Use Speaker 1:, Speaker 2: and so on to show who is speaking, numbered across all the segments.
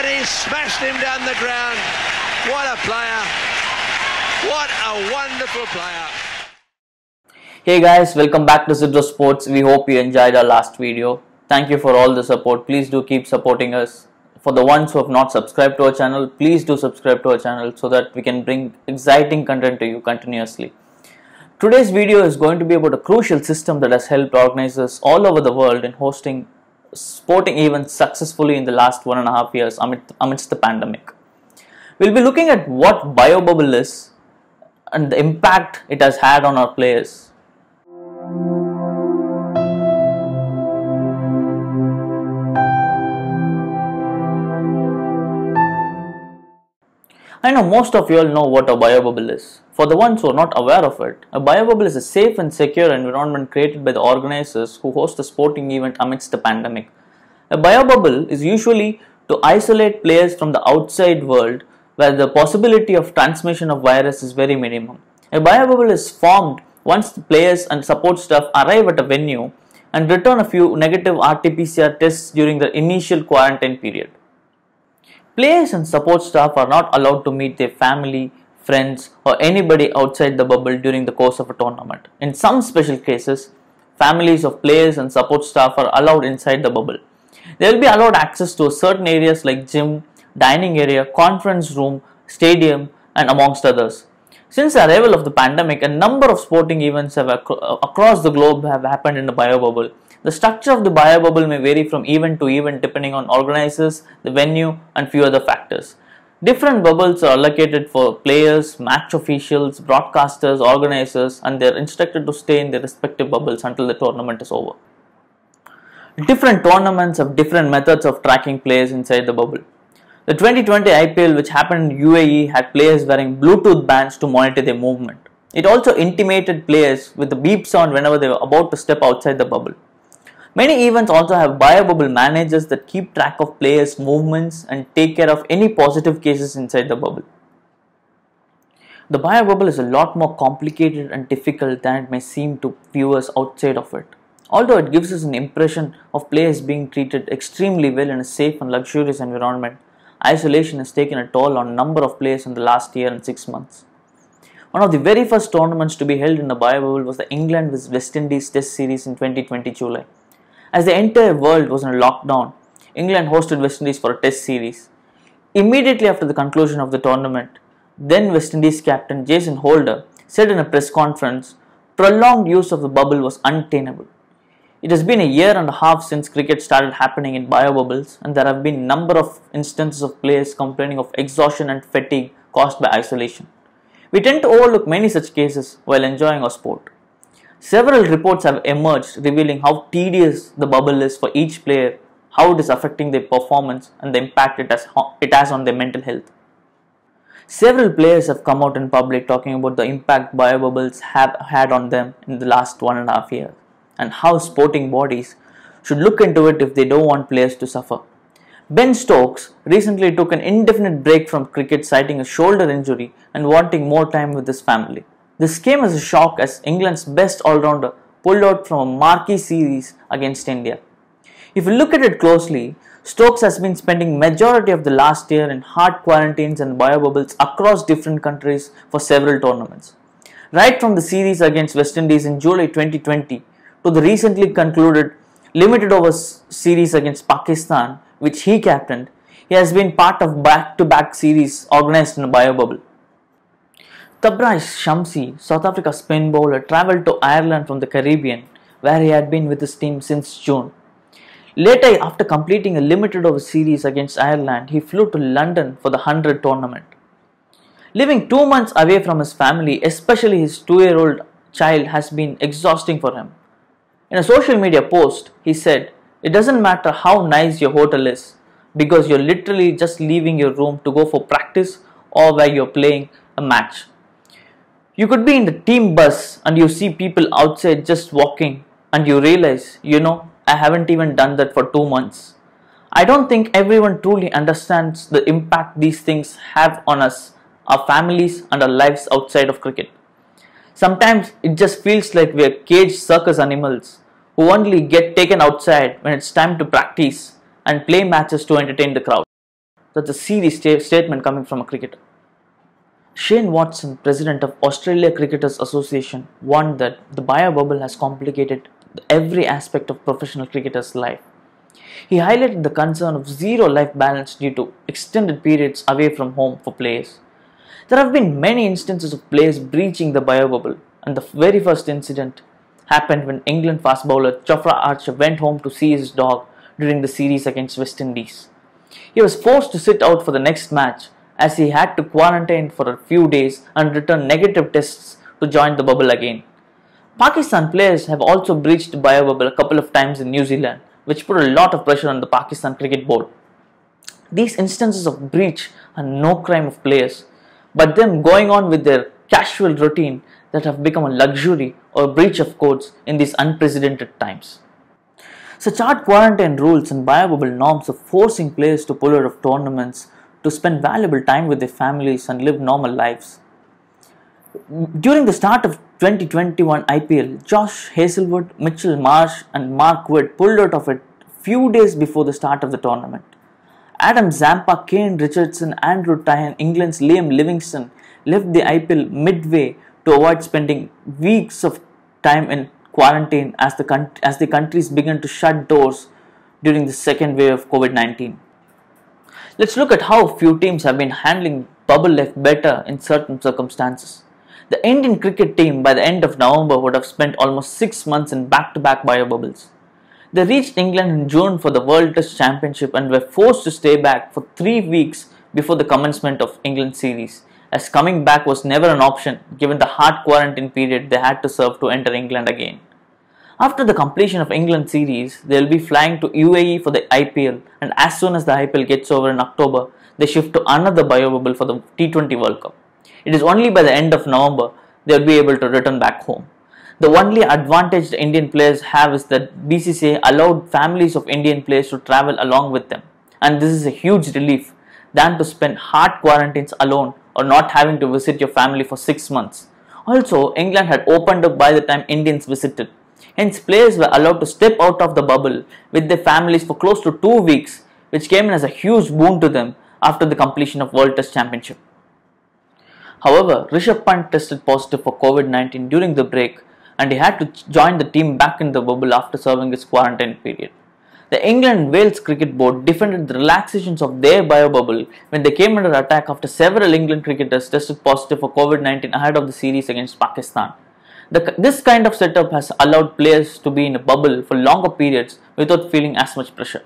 Speaker 1: and he smashed him down the ground. What a player. What a wonderful player.
Speaker 2: Hey guys, welcome back to Sidro Sports. We hope you enjoyed our last video. Thank you for all the support. Please do keep supporting us. For the ones who have not subscribed to our channel, please do subscribe to our channel so that we can bring exciting content to you continuously. Today's video is going to be about a crucial system that has helped organizers all over the world in hosting sporting events successfully in the last 1.5 years amidst the pandemic. We'll be looking at what BioBubble is and the impact it has had on our players. I know most of you all know what a BioBubble is. For the ones who are not aware of it, a BioBubble is a safe and secure environment created by the organizers who host a sporting event amidst the pandemic. A BioBubble is usually to isolate players from the outside world where the possibility of transmission of virus is very minimum. A BioBubble is formed once the players and support staff arrive at a venue and return a few negative RT-PCR tests during the initial quarantine period. Players and support staff are not allowed to meet their family, friends, or anybody outside the bubble during the course of a tournament. In some special cases, families of players and support staff are allowed inside the bubble. They will be allowed access to certain areas like gym, dining area, conference room, stadium, and amongst others. Since the arrival of the pandemic, a number of sporting events across the globe have happened in the BioBubble. The structure of the BioBubble may vary from event to event depending on organizers, the venue, and few other factors. Different bubbles are allocated for players, match officials, broadcasters, organizers, and they are instructed to stay in their respective bubbles until the tournament is over. Different tournaments have different methods of tracking players inside the bubble. The 2020 IPL, which happened in UAE, had players wearing Bluetooth bands to monitor their movement. It also intimated players with a beep sound whenever they were about to step outside the bubble. Many events also have BioBubble managers that keep track of players' movements and take care of any positive cases inside the bubble. The BioBubble is a lot more complicated and difficult than it may seem to viewers outside of it. Although it gives us an impression of players being treated extremely well in a safe and luxurious environment, isolation has taken a toll on a number of players in the last year and 6 months. One of the very first tournaments to be held in the BioBubble was the England vs West Indies Test Series in 2020 July. As the entire world was in a lockdown, England hosted West Indies for a Test Series. Immediately after the conclusion of the tournament, then West Indies captain Jason Holder said in a press conference, prolonged use of the bubble was untenable. It has been a year and a half since cricket started happening in BioBubbles, and there have been a number of instances of players complaining of exhaustion and fatigue caused by isolation. We tend to overlook many such cases while enjoying our sport. Several reports have emerged revealing how tedious the bubble is for each player, how it is affecting their performance, and the impact it has on their mental health. Several players have come out in public talking about the impact BioBubbles have had on them in the last 1.5 years, and how sporting bodies should look into it if they don't want players to suffer. Ben Stokes recently took an indefinite break from cricket citing a shoulder injury and wanting more time with his family. This came as a shock as England's best all-rounder pulled out from a marquee series against India. If you look at it closely, Stokes has been spending majority of the last year in hard quarantines and BioBubbles across different countries for several tournaments. Right from the series against West Indies in July 2020 to the recently concluded limited overs series against Pakistan, which he captained, he has been part of back-to-back series organized in a BioBubble. Tabraiz Shamsi, South Africa's spin bowler, travelled to Ireland from the Caribbean, where he had been with his team since June. Later, after completing a limited over series against Ireland, he flew to London for the 100 tournament. Living 2 months away from his family, especially his 2-year-old child, has been exhausting for him. In a social media post, he said, "It doesn't matter how nice your hotel is, because you're literally just leaving your room to go for practice or where you're playing a match. You could be in the team bus and you see people outside just walking and you realize, I haven't even done that for 2 months. I don't think everyone truly understands the impact these things have on us, our families and our lives outside of cricket. Sometimes it just feels like we're caged circus animals who only get taken outside when it's time to practice and play matches to entertain the crowd." That's a serious statement coming from a cricketer. Shane Watson, president of Australia Cricketers Association, warned that the bio bubble has complicated every aspect of professional cricketers' life. He highlighted the concern of zero life balance due to extended periods away from home for players. There have been many instances of players breaching the bio bubble, and the very first incident happened when England fast bowler Jofra Archer went home to see his dog during the series against West Indies. He was forced to sit out for the next match as he had to quarantine for a few days and return negative tests to join the bubble again. Pakistan players have also breached the bio bubble a couple of times in New Zealand, which put a lot of pressure on the Pakistan Cricket Board. These instances of breach are no crime of players, but them going on with their casual routine that have become a luxury or breach of codes in these unprecedented times. Such hard quarantine rules and bio bubble norms are forcing players to pull out of tournaments to spend valuable time with their families and live normal lives. During the start of 2021 IPL, Josh Hazlewood, Mitchell Marsh and Mark Wood pulled out of it few days before the start of the tournament. Adam Zampa, Kane Richardson, Andrew Tye, England's Liam Livingstone left the IPL midway to avoid spending weeks of time in quarantine as the countries began to shut doors during the second wave of COVID-19. Let's look at how few teams have been handling bubble life better in certain circumstances. The Indian cricket team by the end of November would have spent almost 6 months in back-to-back bio bubbles. They reached England in June for the World Test Championship and were forced to stay back for 3 weeks before the commencement of England series, as coming back was never an option given the hard quarantine period they had to serve to enter England again. After the completion of England series, they will be flying to UAE for the IPL, and as soon as the IPL gets over in October, they shift to another bio bubble for the T20 World Cup. It is only by the end of November they will be able to return back home. The only advantage the Indian players have is that BCCI allowed families of Indian players to travel along with them, and this is a huge relief than to spend hard quarantines alone or not having to visit your family for 6 months. Also, England had opened up by the time Indians visited. Hence, players were allowed to step out of the bubble with their families for close to 2 weeks, which came in as a huge boon to them after the completion of World Test Championship. However, Rishabh Pant tested positive for COVID-19 during the break, and he had to join the team back in the bubble after serving his quarantine period. The England and Wales Cricket Board defended the relaxations of their bio bubble when they came under attack after several England cricketers tested positive for COVID-19 ahead of the series against Pakistan. This kind of setup has allowed players to be in a bubble for longer periods without feeling as much pressure.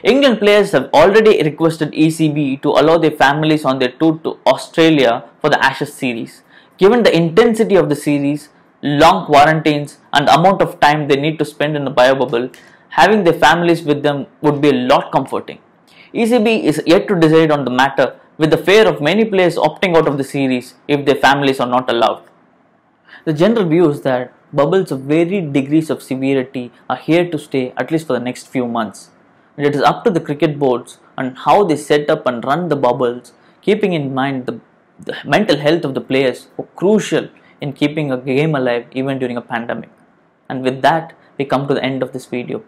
Speaker 2: England players have already requested ECB to allow their families on their tour to Australia for the Ashes series. Given the intensity of the series, long quarantines and the amount of time they need to spend in the bio bubble, having their families with them would be a lot comforting. ECB is yet to decide on the matter, with the fear of many players opting out of the series if their families are not allowed. The general view is that bubbles of varied degrees of severity are here to stay at least for the next few months. And it is up to the cricket boards on how they set up and run the bubbles, keeping in mind the mental health of the players who are crucial in keeping a game alive even during a pandemic. And with that, we come to the end of this video.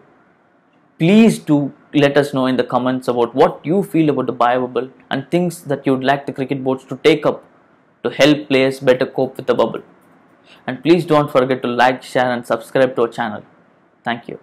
Speaker 2: Please do let us know in the comments about what you feel about the bio bubble and things that you would like the cricket boards to take up to help players better cope with the bubble. And please don't forget to like, share and subscribe to our channel. Thank you.